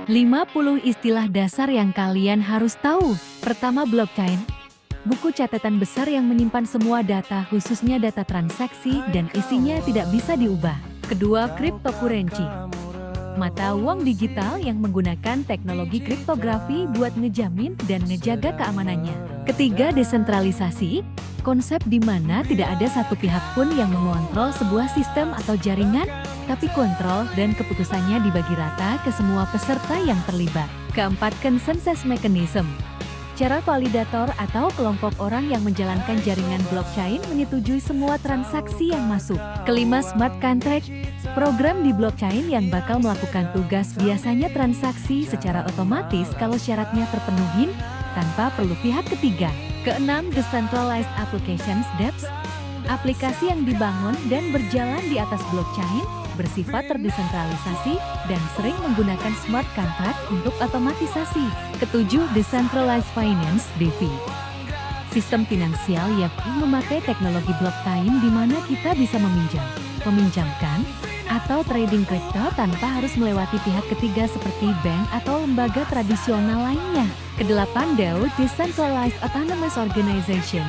50 istilah dasar yang kalian harus tahu. Pertama, blockchain. Buku catatan besar yang menyimpan semua data, khususnya data transaksi, dan isinya tidak bisa diubah. Kedua, cryptocurrency. Mata uang digital yang menggunakan teknologi kriptografi buat ngejamin dan ngejaga keamanannya. Ketiga, desentralisasi. Konsep di mana tidak ada satu pihak pun yang mengontrol sebuah sistem atau jaringan, tapi kontrol dan keputusannya dibagi rata ke semua peserta yang terlibat. Keempat, consensus mechanism. Cara validator atau kelompok orang yang menjalankan jaringan blockchain menyetujui semua transaksi yang masuk. Kelima, smart contract. Program di blockchain yang bakal melakukan tugas, biasanya transaksi secara otomatis kalau syaratnya terpenuhi tanpa perlu pihak ketiga. Keenam, decentralized applications (DApps). Aplikasi yang dibangun dan berjalan di atas blockchain bersifat terdesentralisasi dan sering menggunakan smart contract untuk otomatisasi. Ketujuh, decentralized finance (DeFi). Sistem finansial yang memakai teknologi blockchain di mana kita bisa meminjam, meminjamkan, atau trading kripto tanpa harus melewati pihak ketiga seperti bank atau lembaga tradisional lainnya. Kedelapan, DAO (Decentralized Autonomous Organization).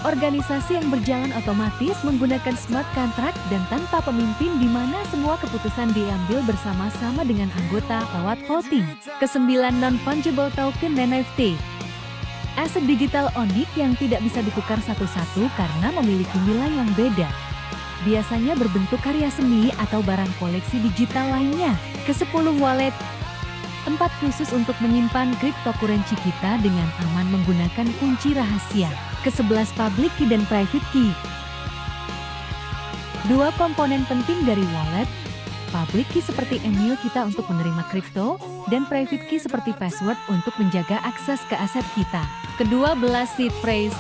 Organisasi yang berjalan otomatis menggunakan smart contract dan tanpa pemimpin di mana semua keputusan diambil bersama-sama dengan anggota lewat voting. Kesembilan, non-fungible token (NFT). Aset digital unik yang tidak bisa ditukar satu-satu karena memiliki nilai yang beda. Biasanya berbentuk karya seni atau barang koleksi digital lainnya. Kesepuluh, wallet. Tempat khusus untuk menyimpan cryptocurrency kita dengan aman menggunakan kunci rahasia. Ke-11, public key dan private key. Dua komponen penting dari wallet, public key seperti email kita untuk menerima kripto, dan private key seperti password untuk menjaga akses ke aset kita. Ke-12, seed phrase.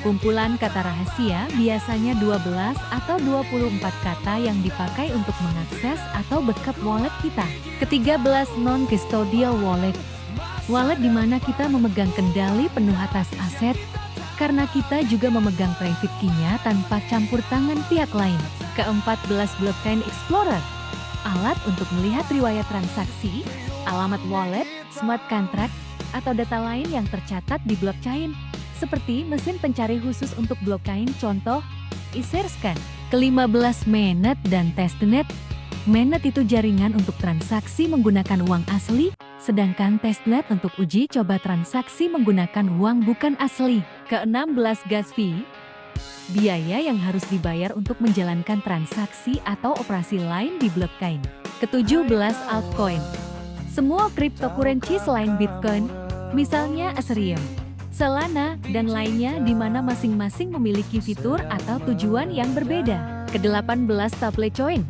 Kumpulan kata rahasia, biasanya 12 atau 24 kata yang dipakai untuk mengakses atau backup wallet kita. Ke-13, non-custodial wallet. Wallet di mana kita memegang kendali penuh atas aset, karena kita juga memegang private key-nya tanpa campur tangan pihak lain. Ke-14, blockchain explorer. Alat untuk melihat riwayat transaksi, alamat wallet, smart contract, atau data lain yang tercatat di blockchain. Seperti mesin pencari khusus untuk blockchain, contoh, Etherscan. Ke-15, mainnet dan testnet. Mainnet itu jaringan untuk transaksi menggunakan uang asli, sedangkan testnet untuk uji coba transaksi menggunakan uang bukan asli. Ke-16, gas fee. Biaya yang harus dibayar untuk menjalankan transaksi atau operasi lain di blockchain. Ke-17, altcoin. Semua cryptocurrency selain Bitcoin, misalnya Ethereum, Solana, dan lainnya di mana masing-masing memiliki fitur atau tujuan yang berbeda. Ke-18, stablecoin.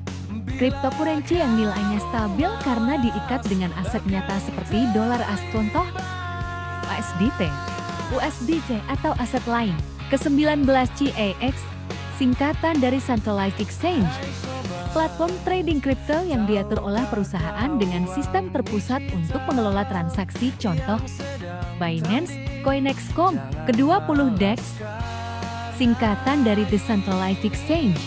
Cryptocurrency yang nilainya stabil karena diikat dengan aset nyata seperti dolar as, contoh USDT, USDC, atau aset lain. Ke-19, CEX, singkatan dari Centralized Exchange. Platform trading kripto yang diatur oleh perusahaan dengan sistem terpusat untuk mengelola transaksi, contoh Binance, Coinex.com. Ke-20, DEX, singkatan dari Decentralized Exchange.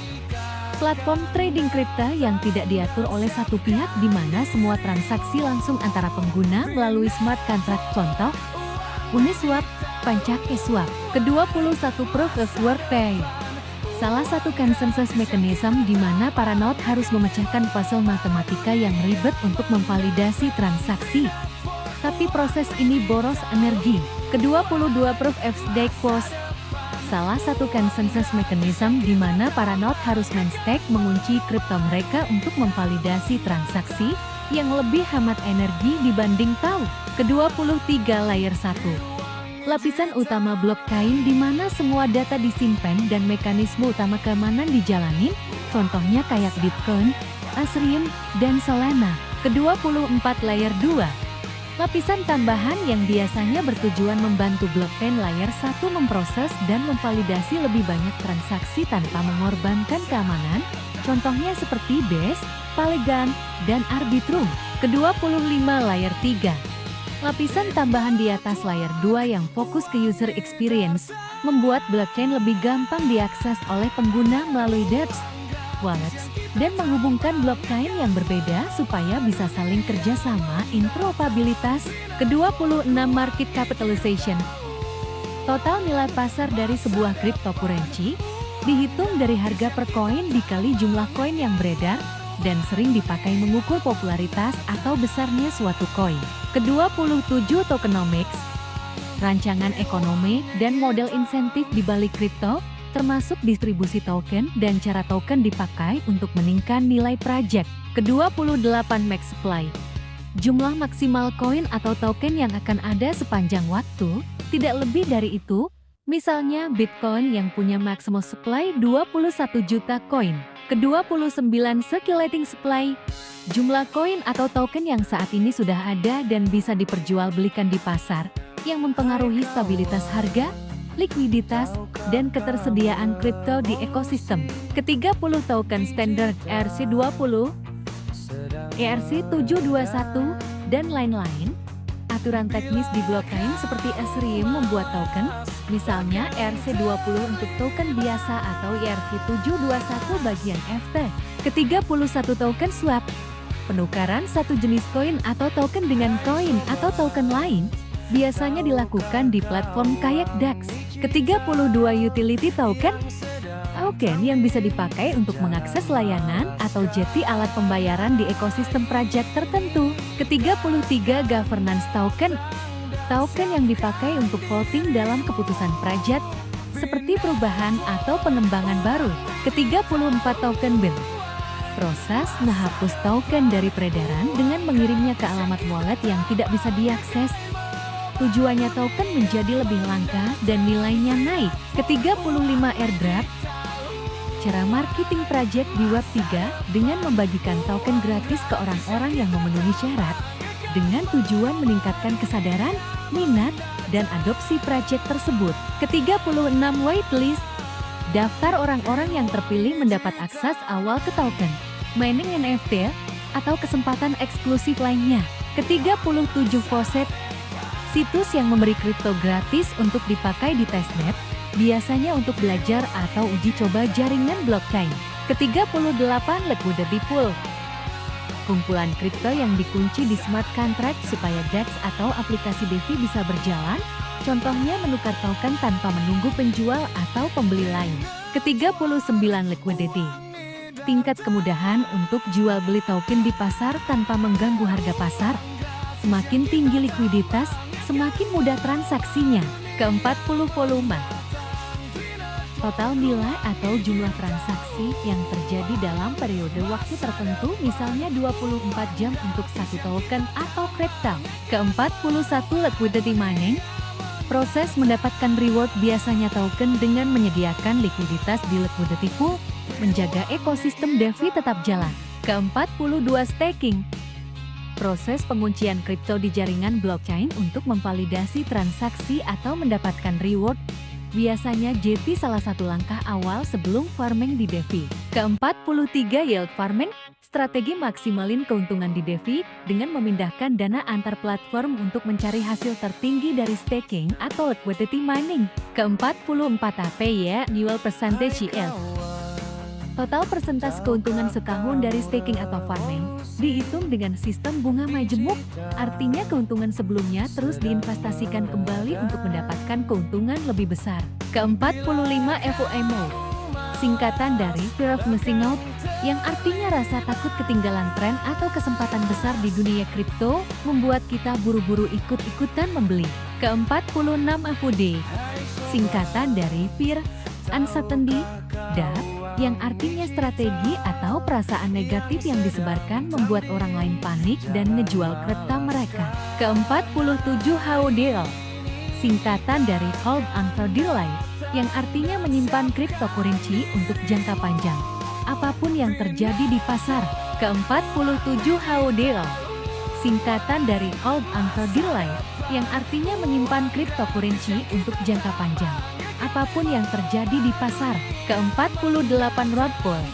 Platform trading kripto yang tidak diatur oleh satu pihak di mana semua transaksi langsung antara pengguna melalui smart contract, contoh Uniswap, PancakeSwap. Ke-21, proof of work pay. Salah satu consensus mechanism di mana para node harus memecahkan puzzle matematika yang ribet untuk memvalidasi transaksi. Tapi proses ini boros energi. Ke-22, proof of stake post. Salah satu consensus mechanism di mana para node harus men-stake mengunci kripto mereka untuk memvalidasi transaksi yang lebih hemat energi dibanding tau. Ke-23, layer 1. Lapisan utama blockchain di mana semua data disimpan dan mekanisme utama keamanan dijalanin, contohnya kayak Bitcoin, Ethereum, dan Solana. Ke-24, layer 2. Lapisan tambahan yang biasanya bertujuan membantu blockchain layer 1 memproses dan memvalidasi lebih banyak transaksi tanpa mengorbankan keamanan, contohnya seperti Base, Polygon, dan Arbitrum. Ke-25, layer 3. Lapisan tambahan di atas layer 2 yang fokus ke user experience, membuat blockchain lebih gampang diakses oleh pengguna melalui dApps, wallets, dan menghubungkan blockchain yang berbeda supaya bisa saling kerjasama interoperabilitas. Ke-26 market capitalization. Total nilai pasar dari sebuah cryptocurrency dihitung dari harga per koin dikali jumlah koin yang beredar dan sering dipakai mengukur popularitas atau besarnya suatu koin. Ke-27 tokenomics. Rancangan ekonomi dan model insentif di balik kripto, termasuk distribusi token dan cara token dipakai untuk meningkatkan nilai project. Ke-28 max supply. Jumlah maksimal koin atau token yang akan ada sepanjang waktu, tidak lebih dari itu. Misalnya Bitcoin yang punya maximum supply 21 juta koin. Ke-29 circulating supply. Jumlah koin atau token yang saat ini sudah ada dan bisa diperjualbelikan di pasar, yang mempengaruhi stabilitas harga, likuiditas, dan ketersediaan kripto di ekosistem. Ke-30 token standard ERC-20, ERC-721, dan lain-lain. Aturan teknis di blockchain seperti Ethereum membuat token, misalnya ERC-20 untuk token biasa atau ERC-721 bagian FT. Ke-31 token swap. Penukaran satu jenis koin atau token dengan koin atau token lain, biasanya dilakukan di platform kayak DEX. Ke-32 utility token. Token yang bisa dipakai untuk mengakses layanan atau jadi alat pembayaran di ekosistem project tertentu. Ke-33 governance token. Token yang dipakai untuk voting dalam keputusan project, seperti perubahan atau pengembangan baru. Ke-34 token bin. Proses menghapus token dari peredaran dengan mengirimnya ke alamat wallet yang tidak bisa diakses. Tujuannya token menjadi lebih langka dan nilainya naik. Ke-35 airdrop. Cara marketing project di Web3 dengan membagikan token gratis ke orang-orang yang memenuhi syarat, dengan tujuan meningkatkan kesadaran, minat, dan adopsi project tersebut. Ke-36 waitlist. Daftar orang-orang yang terpilih mendapat akses awal ke token, mining NFT, atau kesempatan eksklusif lainnya. Ke-37 faucet. Situs yang memberi kripto gratis untuk dipakai di testnet, biasanya untuk belajar atau uji coba jaringan blockchain. Ke-38 liquidity pool. Kumpulan kripto yang dikunci di smart contract supaya DEX atau aplikasi DeFi bisa berjalan, contohnya menukar token tanpa menunggu penjual atau pembeli lain. Ke-39 liquidity. Tingkat kemudahan untuk jual beli token di pasar tanpa mengganggu harga pasar. Semakin tinggi likuiditas, semakin mudah transaksinya. Ke-40 volume. Total nilai atau jumlah transaksi yang terjadi dalam periode waktu tertentu, misalnya 24 jam untuk satu token atau kripto. Ke-41 liquidity mining. Proses mendapatkan reward biasanya token dengan menyediakan likuiditas di liquidity pool, menjaga ekosistem DeFi tetap jalan. Ke-42 staking. Proses penguncian kripto di jaringan blockchain untuk memvalidasi transaksi atau mendapatkan reward. Biasanya jadi salah satu langkah awal sebelum farming di DeFi. Ke-43 yield farming. Strategi maksimalin keuntungan di DeFi dengan memindahkan dana antar platform untuk mencari hasil tertinggi dari staking atau liquidity mining. Ke-44 APY annual percentage yield. Total persentase keuntungan setahun dari staking atau farming dihitung dengan sistem bunga majemuk, artinya keuntungan sebelumnya terus diinvestasikan kembali untuk mendapatkan keuntungan lebih besar. Ke-45 FOMO. Singkatan dari Fear of Missing Out, yang artinya rasa takut ketinggalan tren atau kesempatan besar di dunia kripto, membuat kita buru-buru ikut-ikutan membeli. Ke-46 FUD. Singkatan dari Fear, Uncertainty, DAP, yang artinya strategi atau perasaan negatif yang disebarkan membuat orang lain panik dan ngejual kripto mereka. Ke-47 HODL. Singkatan dari Hold Until Delay, yang artinya menyimpan cryptocurrency untuk jangka panjang, apapun yang terjadi di pasar. Ke-47 HODL. Singkatan dari Hold Until Delay, yang artinya menyimpan cryptocurrency untuk jangka panjang, apapun yang terjadi di pasar. Ke-48 rug pull.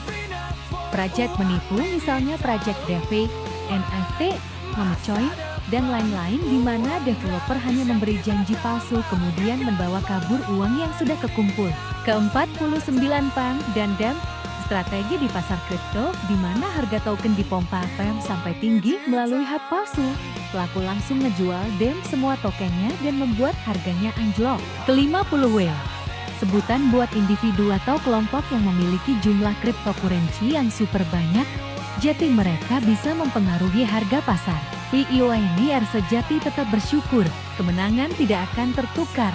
Project menipu, misalnya project DeFi, NFT, memecoin, dan lain-lain, di mana developer hanya memberi janji palsu kemudian membawa kabur uang yang sudah kekumpul. Ke-49 pump dan dump. Strategi di pasar kripto, di mana harga token dipompa PEM sampai tinggi melalui hak palsu. Pelaku langsung ngejual DEM semua tokennya dan membuat harganya anjlok. Ke-50 whale. Sebutan buat individu atau kelompok yang memiliki jumlah cryptocurrency yang super banyak, jadi mereka bisa mempengaruhi harga pasar. Pioneer sejati tetap bersyukur, kemenangan tidak akan tertukar.